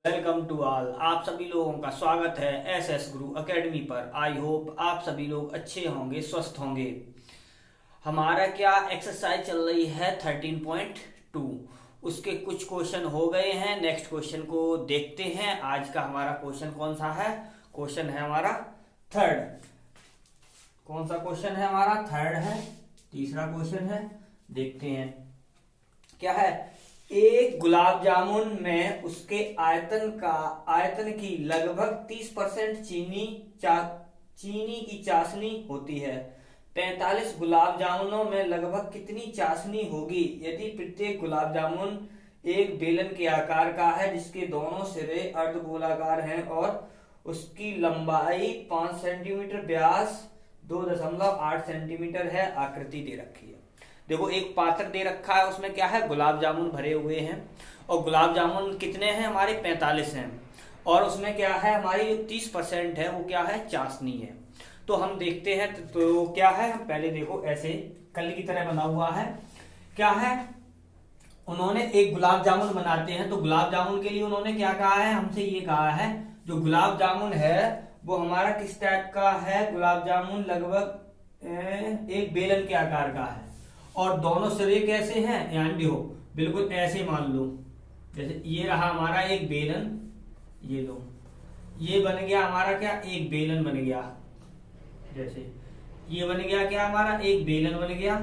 Welcome to all. आप सभी लोगों का स्वागत है एस एस गुरु एकेडमी पर। आई होप आप सभी लोग अच्छे होंगे, स्वस्थ होंगे। हमारा क्या एक्सरसाइज चल रही है 13.2। उसके कुछ क्वेश्चन हो गए हैं, नेक्स्ट क्वेश्चन को देखते हैं। आज का हमारा क्वेश्चन कौन सा है? क्वेश्चन है हमारा थर्ड। कौन सा क्वेश्चन है हमारा? थर्ड है। तीसरा क्वेश्चन है, देखते हैं क्या है। एक गुलाब जामुन में उसके आयतन की लगभग 30% चीनी की चाशनी होती है। 45 गुलाब जामुनों में लगभग कितनी चाशनी होगी यदि प्रत्येक गुलाब जामुन एक बेलन के आकार का है जिसके दोनों सिरे अर्धगोलाकार हैं और उसकी लंबाई 5 सेंटीमीटर, व्यास 2.8 सेंटीमीटर है। आकृति दे रखी है। देखो, एक पात्र दे रखा है, उसमें क्या है, गुलाब जामुन भरे हुए हैं और गुलाब जामुन कितने हैं हमारे? 45 हैं। और उसमें क्या है, हमारी जो 30% है वो क्या है? चाशनी है। तो हम देखते हैं तो क्या है। हम पहले देखो, ऐसे कली की तरह बना हुआ है। क्या है, उन्होंने एक गुलाब जामुन बनाते हैं तो गुलाब जामुन के लिए उन्होंने क्या कहा है? हमसे ये कहा है जो गुलाब जामुन है वो हमारा किस टाइप का है? गुलाब जामुन लगभग एक बेलन के आकार का है और दोनों सिरे कैसे हैं? यानी देखो, बिल्कुल ऐसे मान लो, जैसे ये रहा हमारा एक बेलन, ये लो, ये बन गया हमारा क्या? एक बेलन बन गया। जैसे ये बन गया क्या हमारा? एक बेलन बन गया।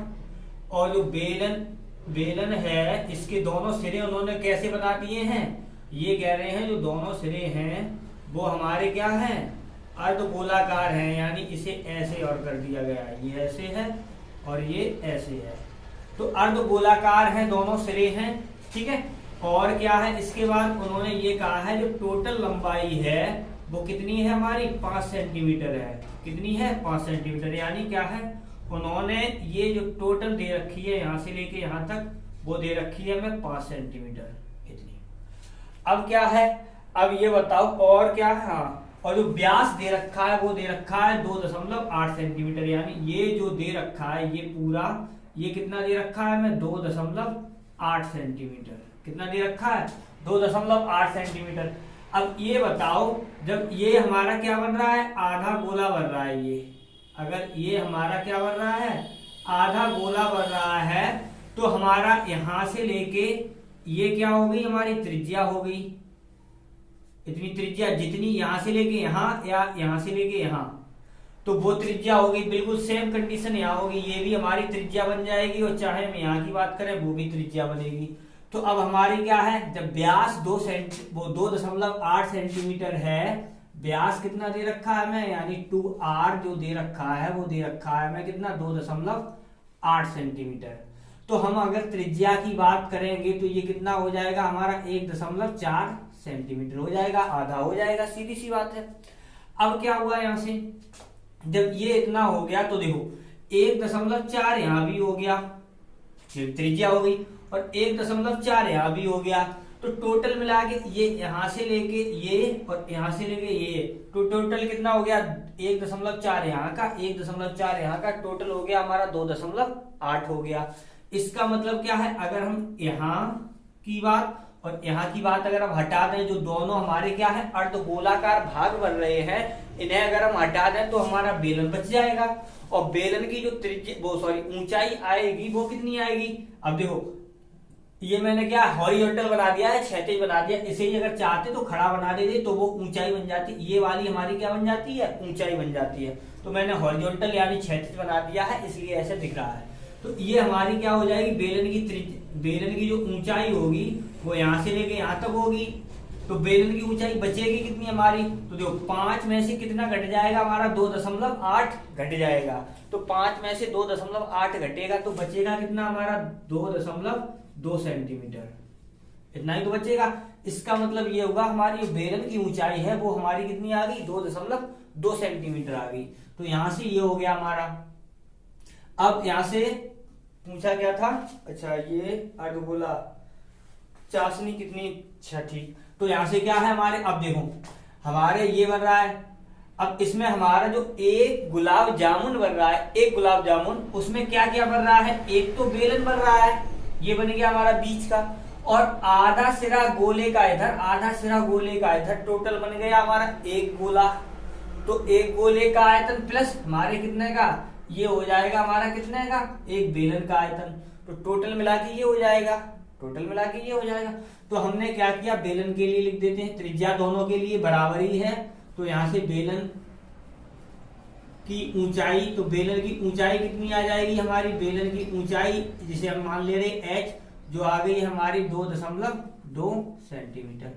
और जो बेलन है इसके दोनों सिरे उन्होंने कैसे बना दिए हैं? ये कह रहे हैं जो दोनों सिरे हैं वो हमारे क्या हैं? अर्धगोलाकार हैं। यानी इसे ऐसे और कर दिया गया, ये ऐसे है और ये ऐसे है। तो अर्धगोलाकार हैं, दोनों सिरे हैं, ठीक है। और क्या है, इसके बाद उन्होंने ये कहा है जो टोटल लंबाई है वो कितनी है हमारी? 5 सेंटीमीटर है। कितनी है? 5 सेंटीमीटर। यानी क्या है, उन्होंने ये जो टोटल दे रखी है यहां से लेके यहां तक वो दे रखी है हमें 5 सेंटीमीटर इतनी। अब क्या है, अब ये बताओ और क्या है। हाँ, और जो व्यास दे रखा है वो दे रखा है 2.8 सेंटीमीटर। यानी ये जो दे रखा है ये पूरा, ये कितना दे रखा है हमें? 2.8 सेंटीमीटर। कितना दे रखा है? 2.8 सेंटीमीटर। अब ये बताओ, जब ये हमारा क्या बन रहा है? आधा गोला बन रहा है। ये अगर ये हमारा क्या बन रहा है? आधा गोला बन रहा है तो हमारा यहां से लेके ये क्या हो गई? हमारी त्रिज्या हो गई। इतनी त्रिज्या जितनी यहां से लेके यहां या यहां से लेके यहां, तो वो त्रिज्या होगी। बिल्कुल सेम कंडीशन यहाँ होगी। ये भी हमारी त्रिज्या बन जाएगी और चाहे हम यहाँ की बात करें वो भी त्रिज्या बनेगी। तो अब हमारी क्या है, जब व्यास 2.8 सेंटीमीटर है, व्यास कितना दे रखा है हमें? यानी 2r जो दे रखा है वो दे रखा है हमें कितना? 2.8 सेंटीमीटर। तो हम अगर त्रिज्या की बात करेंगे तो ये कितना हो जाएगा हमारा? 1.4 सेंटीमीटर हो जाएगा, आधा हो जाएगा। सीधी सी बात है। अब क्या हुआ यहां से, जब ये इतना हो गया तो देखो 1.4 यहां भी हो गया, त्रिज्या हो गई, और 1.4 यहां भी हो गया। तो टोटल मिला के ये यहां से लेके ये और यहां से लेके ये, तो टोटल कितना हो गया? 1.4 यहाँ का, 1.4 यहाँ का, टोटल हो गया हमारा 2.8 हो गया। इसका मतलब क्या है, अगर हम यहाँ की बात और यहाँ की बात अगर हम हटा दें, जो दोनों हमारे क्या है? अर्धगोलाकार भाग बन रहे हैं, इन्हें अगर हम हटा दें तो हमारा बेलन बच जाएगा। और बेलन की जो ऊंचाई आएगी वो कितनी आएगी? अब देखो, ये मैंने क्या हॉरिजॉन्टल बना दिया है, क्षैतिज बना दिया। इसे ही अगर चाहते तो खड़ा बना देते तो वो ऊंचाई बन जाती। ये वाली हमारी क्या बन जाती है? ऊंचाई बन जाती है। तो मैंने हॉरिजॉन्टल यानी क्षैतिज बना दिया है, इसलिए ऐसे दिख रहा है। तो ये हमारी क्या हो जाएगी? बेलन की जो ऊंचाई होगी वो यहां से लेके यहां तक होगी। तो बेलन की ऊंचाई बचेगी कितनी हमारी? तो देखो 5 में से कितना घट जाएगा हमारा? 2.8 घट जाएगा। तो 5 में से 2.8 घटेगा तो बचेगा कितना हमारा? 2.2 सेंटीमीटर। इतना ही तो बचेगा। इसका मतलब ये होगा हमारी बेलन की ऊंचाई है वो हमारी कितनी आ गई? 2.2 सेंटीमीटर आ गई। तो यहां से ये हो गया हमारा। अब यहां से पूछा क्या था? अच्छा, ये अर्धगोला चाशनी कितनी? अच्छा, ठीक। तो यहां से क्या है हमारे? अब देखो, हमारे ये बन रहा है। अब इसमें हमारा जो एक गुलाब जामुन बन रहा है, एक गुलाब जामुन, उसमें क्या क्या बन रहा है? एक तो बेलन बन रहा है, ये बन गया हमारा बीच का। और आधा सिरा गोले का इधर, आधा सिरा गोले का इधर, टोटल बन गया हमारा एक गोला। तो एक गोले का आयतन प्लस हमारे कितने का, ये हो जाएगा हमारा कितने का, एक बेलन का आयतन। तो टोटल मिला के ये हो जाएगा, टोटल मिला के ये हो जाएगा। तो हमने क्या किया, बेलन के लिए लिख देते हैं, त्रिज्या दोनों के लिए बराबर ही है। तो यहां से बेलन की ऊंचाई, तो बेलन की ऊंचाई कितनी आ जाएगी हमारी, बेलन की ऊंचाई जिसे हम मान ले रहे h, जो आ गई हमारी 2.2 सेंटीमीटर।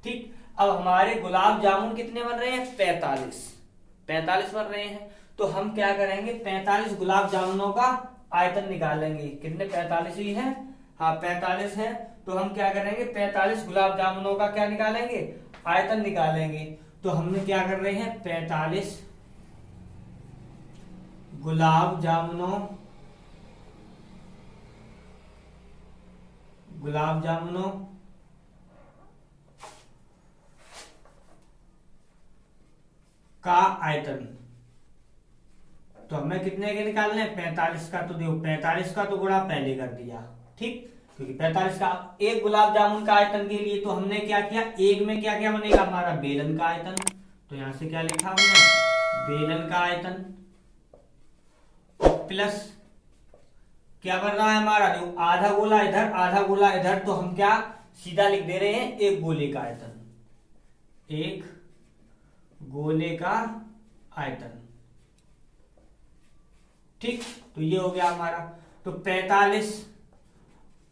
ठीक, अब हमारे गुलाब जामुन कितने बन रहे हैं, 45 बन रहे हैं। तो हम क्या करेंगे, 45 गुलाब जामुनों का आयतन निकालेंगे। कितने, 45 ही है, हाँ 45 है। तो हम क्या करेंगे, 45 गुलाब जामुनों का क्या निकालेंगे, आयतन निकालेंगे। तो हमने क्या कर रहे हैं, 45 गुलाब जामुनों का आयतन। तो हमें कितने के निकालने हैं, 45 का। तो देखो 45 का तो गुणा पहले कर दिया, ठीक, क्योंकि 45 का एक गुलाब जामुन का आयतन के लिए तो हमने क्या किया, एक में क्या क्या बनेगा हमारा, बेलन का आयतन। तो यहां से क्या लिखा हमने, बेलन का आयतन, प्लस क्या बन रहा है हमारा, देखो आधा गोला इधर, आधा गोला इधर। तो हम क्या सीधा लिख दे रहे हैं, एक गोले का आयतन, एक गोले का आयतन। ठीक, तो ये हो गया हमारा। तो 45,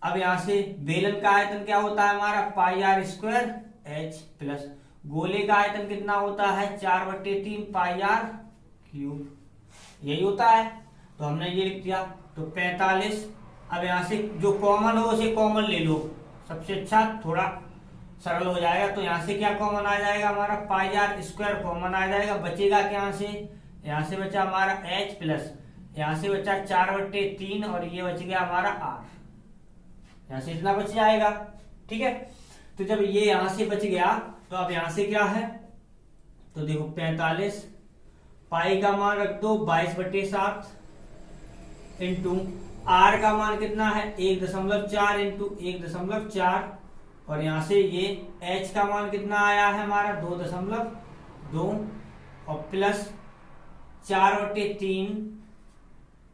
अब यहां से बेलन का आयतन क्या होता है हमारा, πr² h, प्लस गोले का आयतन कितना होता है, 4/3 πr³, यही होता है। तो हमने ये लिख दिया। तो 45, अब यहां से जो कॉमन हो उसे कॉमन ले लो, सबसे अच्छा, थोड़ा सरल हो जाएगा। तो यहां से क्या कॉमन आ जाएगा हमारा, πr² कॉमन आ जाएगा, बचेगा क्या, यहां से बचा हमारा h, प्लस यहां से बचा 4/3 और ये बच गया हमारा r, यहां से इतना बच जाएगा। ठीक है, तो जब ये यहां से बच गया तो अब यहां से क्या है, तो देखो 45 पाई का मान रख दो 22/7 इंटू r का मान कितना है 1.4 इंटू 1.4, और यहां से ये h का मान कितना आया है हमारा 2.2, और प्लस 4/3,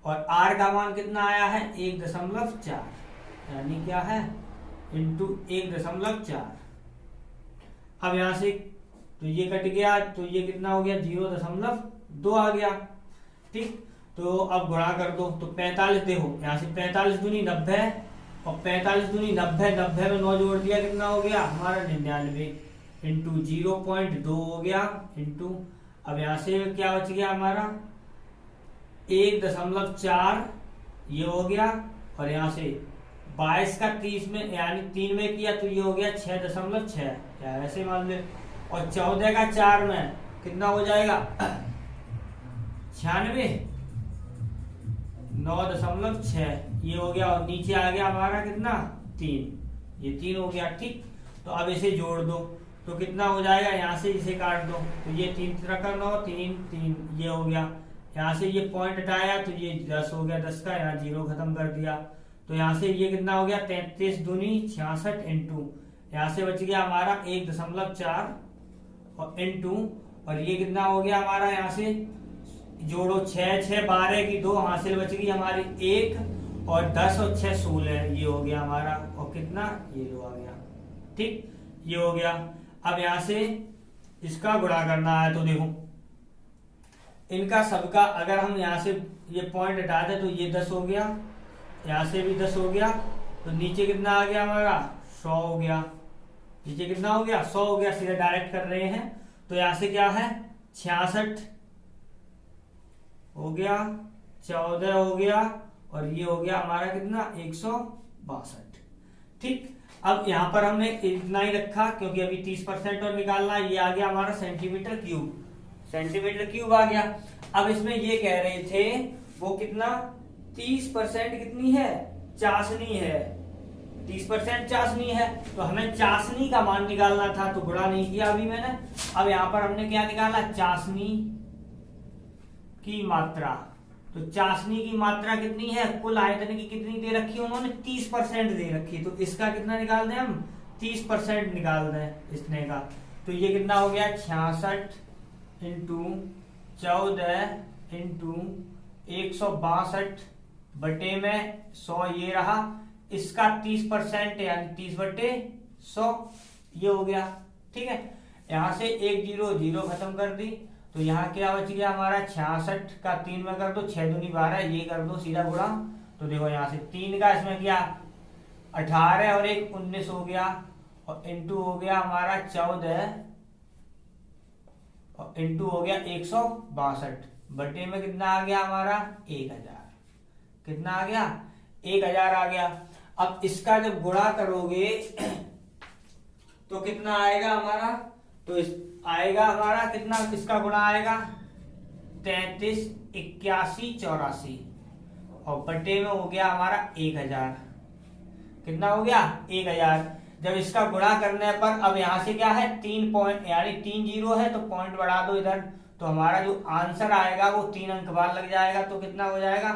और r का मान कितना आया है 1.4, यानी क्या है इंटू 1.4। अब यहां से तो ये कट गया, तो ये कितना हो गया 0.2 आ गया। ठीक, तो अब गुणा कर दो। तो 45, देखो यहां से 45 दूनी 90, और 45 दूनी 90, 90 में 9 जोड़ दिया, कितना हो गया हमारा 99 इंटू 0.2 हो गया, इंटू अब यहां से क्या बच गया हमारा 1.4, ये हो गया, और यहां से 22 का 30 में यानी 3 में किया तो ये हो गया 6.6, या ऐसे मान ले, और 14 का 4 में कितना हो जाएगा 96, 9.6, ये हो गया, और नीचे आ गया हमारा कितना 3, ये 3 हो गया। ठीक, तो अब इसे जोड़ दो तो कितना हो जाएगा, यहाँ से इसे काट दो तो ये 3 का 9, 3 3, ये हो गया। यहाँ से ये पॉइंट हटाया तो ये 10 हो गया, 10 का यहाँ 0 खत्म कर दिया। तो यहाँ से ये कितना हो गया 33 दूनी 66 इंटू यहाँ से बच गया हमारा 1.4 और इंटू, और ये कितना हो गया हमारा, यहाँ से जोड़ो 6 6 12 की 2 हासिल बच गई हमारी 1, और 10 और 6 16, ये हो गया हमारा, और कितना ये 2 आ गया। ठीक, ये हो गया। अब यहाँ से इसका गुणा करना है, तो देखो इनका सबका अगर हम यहाँ से ये पॉइंट हटा दें तो ये 10 हो गया, यहाँ से भी 10 हो गया, तो नीचे कितना आ गया हमारा 100 हो गया, नीचे कितना हो गया 100 हो गया, सीधा डायरेक्ट कर रहे हैं। तो यहाँ से क्या है 66 हो गया, 14 हो गया, और ये हो गया हमारा कितना 162। ठीक, अब यहाँ पर हमने इतना ही रखा क्योंकि अभी 30% और निकालना है। ये आ गया हमारा सेंटीमीटर क्यूब आ गया। अब इसमें ये कह रहे थे वो कितना 30% कितनी है, चाशनी है, 30% चाशनी है, तो हमें चाशनी का मान निकालना था, तो गुणा नहीं किया अभी मैंने। अब यहाँ पर हमने क्या निकाला, चाशनी की मात्रा, तो चाशनी की मात्रा कितनी है, कुल आयतन की कितनी दे रखी है उन्होंने, 30% दे रखी है। तो इसका कितना निकाल दें हम, 30% निकाल दें इसने का। तो ये कितना हो गया, 66 इंटू 14 इंटू 162 बटे में 100 ये रहा, इसका 30% यानी 30/100 ये हो गया। ठीक है, यहां से 1 0 0 खत्म कर दी। तो यहाँ क्या बच गया हमारा, 66 का 3 में कर दो, 6 दूनी 12, ये कर दो सीधा गुणा। तो देखो यहाँ से 3 का इसमें क्या 18 और 1 19 हो गया, और इंटू हो गया हमारा 14 और इंटू हो गया 162 बटे में कितना आ गया हमारा 1000। कितना आ गया, 1000 आ गया। अब इसका जब गुणा करोगे तो कितना आएगा हमारा, तो आएगा हमारा कितना, इसका गुणा आएगा 33 81 84 और बटे में हो गया हमारा 1000। कितना हो गया 1000। जब इसका गुणा करने पर अब यहां से क्या है 3 पॉइंट यानी 3 जीरो है, तो पॉइंट बढ़ा दो इधर, तो हमारा जो आंसर आएगा वो 3 अंक बाद लग जाएगा। तो कितना हो जाएगा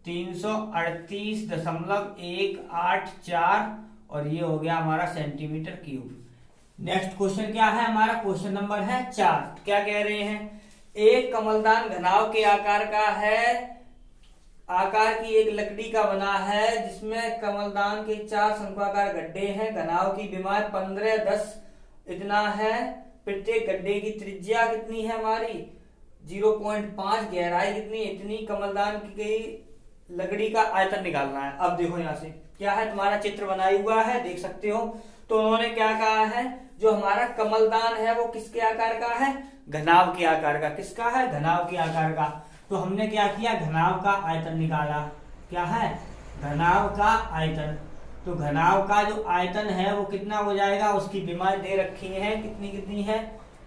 338.184 और ये हो गया हमारा सेंटीमीटर क्यूब। नेक्स्ट क्वेश्चन क्या है हमारा, क्वेश्चन नंबर है 4। क्या कह रहे हैं, एक कमलदान घनाव के आकार का है, आकार की एक लकड़ी का बना है जिसमें कमलदान के 4 शंक्वाकार गड्ढे हैं। घनाव की विमाएं 15 10 इतना है, प्रत्येक गड्ढे की त्रिज्या कितनी है हमारी 0.5, गहराई कितनी, इतनी कमलदान की लकड़ी का आयतन निकालना है। अब देखो यहाँ से क्या है, तुम्हारा चित्र बनाया हुआ है देख सकते हो। तो उन्होंने क्या कहा है, जो हमारा कमलदान है वो किसके आकार का है, घनाव के आकार का। किसका है, घनाव के आकार का। तो हमने क्या किया, घनाव का आयतन निकाला। क्या है, घनाव का आयतन। तो घनाव का जो आयतन है वो कितना हो जाएगा, उसकी विमाएं दे रखी है, कितनी कितनी है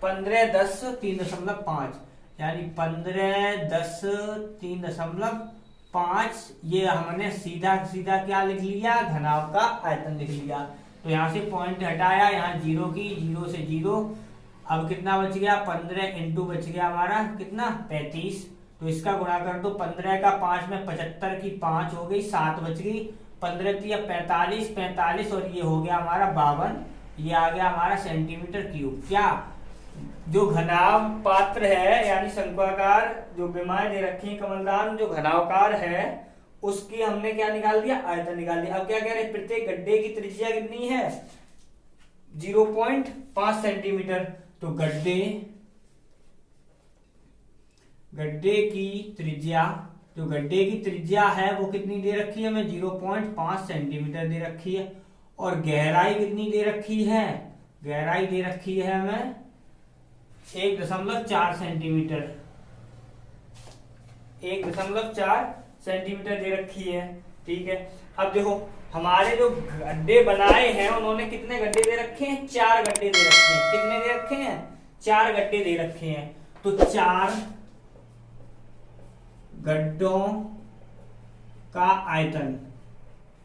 15 10 3.5 यानी 15 10 3.5। ये हमने सीधा सीधा क्या लिख लिया, घनाव का आयतन लिख लिया। तो यहाँ से पॉइंट हटाया, यहाँ 0 की, 0 से 0। अब कितना बच गया 15 इंटू बच गया हमारा कितना 35। तो इसका गुणा कर दो, 15 का 5 में 75 की 5 हो गई, 7 बच गई, 15 या 45 45 और ये हो गया हमारा 52। ये आ गया हमारा सेंटीमीटर क्यूब। क्या, जो घनाव पात्र है यानी शंक्वाकार जो विमाएं दे रखी है कमलदान जो घनावकार है उसकी हमने क्या निकाल दिया, आयतन निकाल दिया। अब क्या कह रहे हैं, प्रत्येक गड्ढे की त्रिज्या कितनी है 0.5 सेंटीमीटर। तो गड्ढे की त्रिज्या, जो गड्ढे की त्रिज्या है वो कितनी दे रखी है हमें 0.5 सेंटीमीटर दे रखी है। और गहराई कितनी दे रखी है, गहराई दे रखी है हमें 1.4 सेंटीमीटर, 1.4 सेंटीमीटर दे रखी है। ठीक है, अब देखो हमारे जो गड्ढे बनाए हैं उन्होंने कितने गड्ढे दे रखे हैं, 4 गड्ढे दे रखे हैं। कितने दे रखे हैं, 4 गड्ढे दे रखे हैं। तो 4 गड्ढों का आयतन,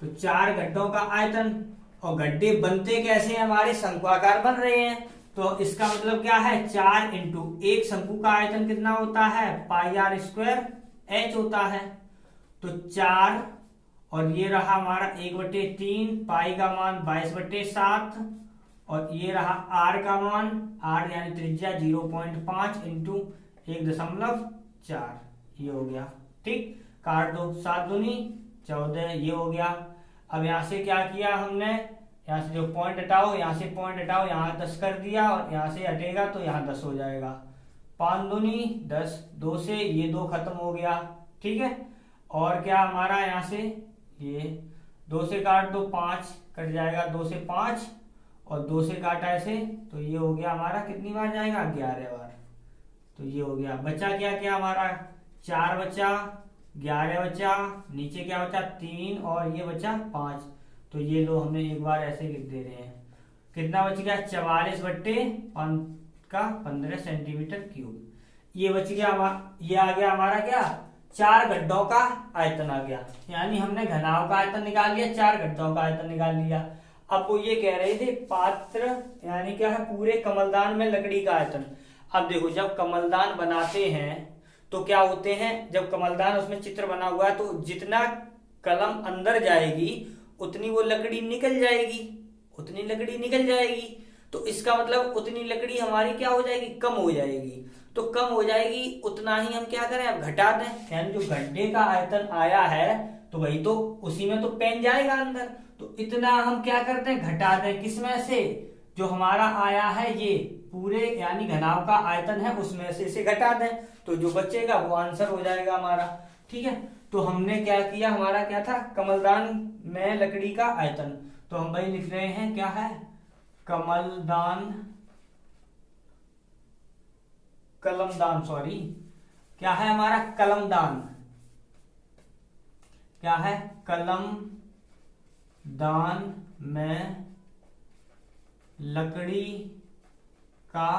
तो 4 गड्ढों का आयतन। और गड्ढे बनते कैसे हैं, हमारे शंक्वाकार बन रहे हैं। तो इसका मतलब क्या है 4 इंटू एक शंकु का आयतन कितना होता है πr² h होता है। तो 4 और ये रहा हमारा 1/3, पाई का मान 22/7 और ये रहा r का मान, r यानी त्रिज्या 0.5 इंटू 1.4 ये हो गया। ठीक, काट दो, 7 दूनी 14 ये हो गया। अब यहां से क्या किया हमने, यहाँ से जो पॉइंट हटाओ, यहाँ से पॉइंट हटाओ, यहाँ 10 कर दिया और यहाँ से हटेगा तो यहाँ 10 हो जाएगा। 5 दूनी 10, 2 से ये 2 खत्म हो गया। ठीक है, और क्या हमारा यहाँ से ये 2 से काट दो 5 कट जाएगा, 2 से 5 और 2 से काटा ऐसे तो ये हो गया हमारा कितनी बार जाएगा 11 बार। तो ये हो गया, बचा क्या क्या हमारा 4 बचा, 11 बचा, नीचे क्या बचा 3 और ये बचा 5। तो ये लो हमने एक बार ऐसे लिख दे रहे हैं। कितना बच गया 44/15 सेंटीमीटर क्यूब। ये बच गया, ये आ गया हमारा क्या 4 गड्ढों का आयतन आ गया। यानी हमने घनाव का आयतन निकाल लिया, 4 गड्ढों का आयतन निकाल लिया। अब वो ये कह रहे थे पात्र यानी क्या है पूरे कमलदान में लकड़ी का आयतन। अब देखो जब कमलदान बनाते हैं तो क्या होते हैं, जब कमलदान उसमें चित्र बना हुआ है तो जितना कलम अंदर जाएगी उतनी वो लकड़ी निकल जाएगी, उतनी लकड़ी निकल जाएगी। तो इसका मतलब उतनी लकड़ी हमारी क्या हो जाएगी, कम हो जाएगी। तो कम हो जाएगी, उतना ही हम क्या करें, अब घटा दें। यानी जो गड्ढे का आयतन आया है तो वही तो उसी में तो पेन जाएगा अंदर, तो इतना हम क्या करते हैं, घटा दें। किसमें से, जो हमारा आया है ये पूरे यानी घनाभ का आयतन है उसमें से इसे घटा दें, तो जो बचेगा वो आंसर हो जाएगा हमारा। ठीक है, तो हमने क्या किया, हमारा क्या था, कमलदान में लकड़ी का आयतन, तो हम भाई लिख रहे हैं क्या है, कलमदान सॉरी, क्या है हमारा, कलमदान, क्या है, कलमदान में लकड़ी का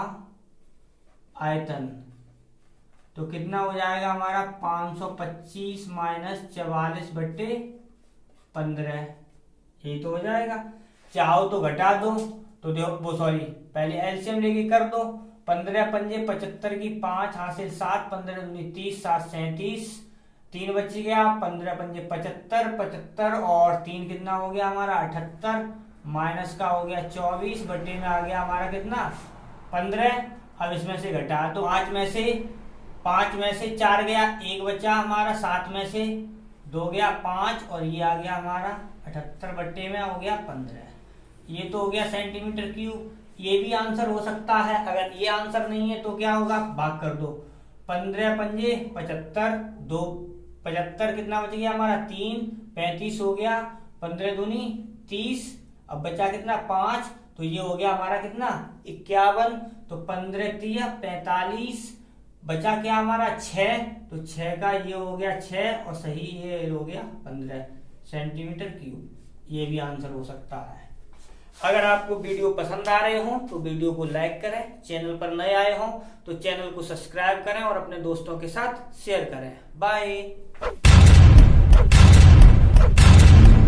आयतन। तो कितना हो जाएगा हमारा, 525 माइनस 44/15, ये तो हो जाएगा। चाहो तो घटा दो, तो देखो वो सॉरी पहले एलसीएम लेके कर दो। 15 पंजे 75 की 5 हासिल 7, 15 दूनी 30, 7 37, 3 बच गया, 15 पंजे 75, 75 और 3 कितना हो गया हमारा 78, माइनस का हो गया 24, बट्टे में आ गया हमारा कितना 15। अब इसमें से घटा तो 5 में से 4 गया, 1 बचा हमारा, 7 में से 2 गया 5 और ये आ गया हमारा 78 बट्टे में हो गया 15। ये तो हो गया सेंटीमीटर क्यूब। ये भी आंसर हो सकता है। अगर ये आंसर नहीं है तो क्या होगा, भाग कर दो, 15 पंजे 75, 2 75 कितना बच गया हमारा 3, 35 हो गया, 15 दूनी 30, अब बचा कितना 5, तो ये हो गया हमारा कितना 51, तो 15 3 45, बचा क्या हमारा 6, तो 6 का ये हो गया 6 और सही ये हो गया 15 सेंटीमीटर क्यूब। ये भी आंसर हो सकता है। अगर आपको वीडियो पसंद आ रहे हो तो वीडियो को लाइक करें, चैनल पर नए आए हो तो चैनल को सब्सक्राइब करें और अपने दोस्तों के साथ शेयर करें। बाय।